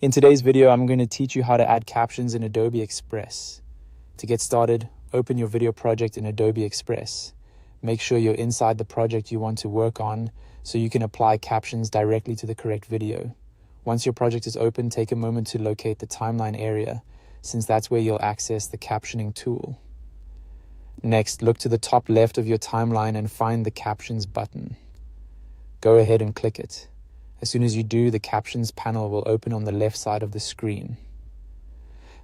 In today's video, I'm going to teach you how to add captions in Adobe Express. To get started, open your video project in Adobe Express. Make sure you're inside the project you want to work on so you can apply captions directly to the correct video. Once your project is open, take a moment to locate the timeline area, since that's where you'll access the captioning tool. Next, look to the top left of your timeline and find the Captions button. Go ahead and click it. As soon as you do, the Captions panel will open on the left side of the screen.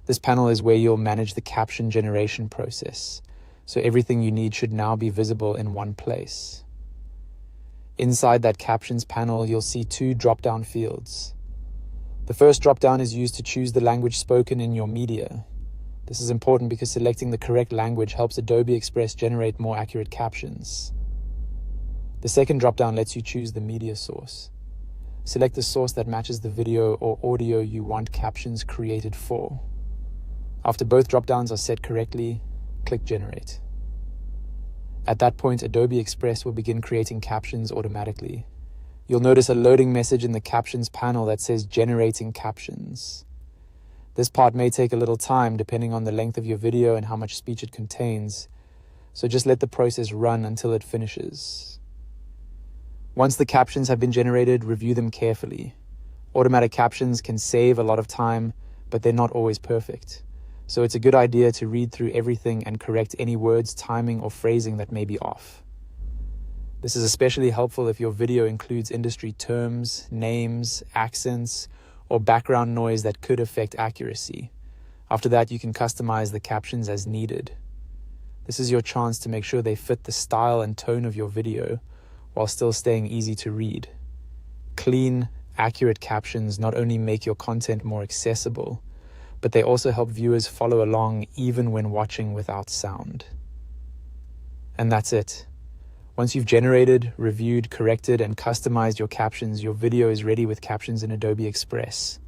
This panel is where you'll manage the caption generation process, so everything you need should now be visible in one place. Inside that Captions panel, you'll see two drop-down fields. The first drop-down is used to choose the language spoken in your media. This is important because selecting the correct language helps Adobe Express generate more accurate captions. The second drop-down lets you choose the media source. Select the source that matches the video or audio you want captions created for. After both drop-downs are set correctly, click Generate. At that point, Adobe Express will begin creating captions automatically. You'll notice a loading message in the Captions panel that says Generating Captions. This part may take a little time depending on the length of your video and how much speech it contains, so just let the process run until it finishes. Once the captions have been generated, review them carefully. Automatic captions can save a lot of time, but they're not always perfect. So it's a good idea to read through everything and correct any words, timing, or phrasing that may be off. This is especially helpful if your video includes industry terms, names, accents, or background noise that could affect accuracy. After that, you can customize the captions as needed. This is your chance to make sure they fit the style and tone of your video, while still staying easy to read. Clean, accurate captions not only make your content more accessible, but they also help viewers follow along even when watching without sound. And that's it. Once you've generated, reviewed, corrected, and customized your captions, your video is ready with Captions in Adobe Express.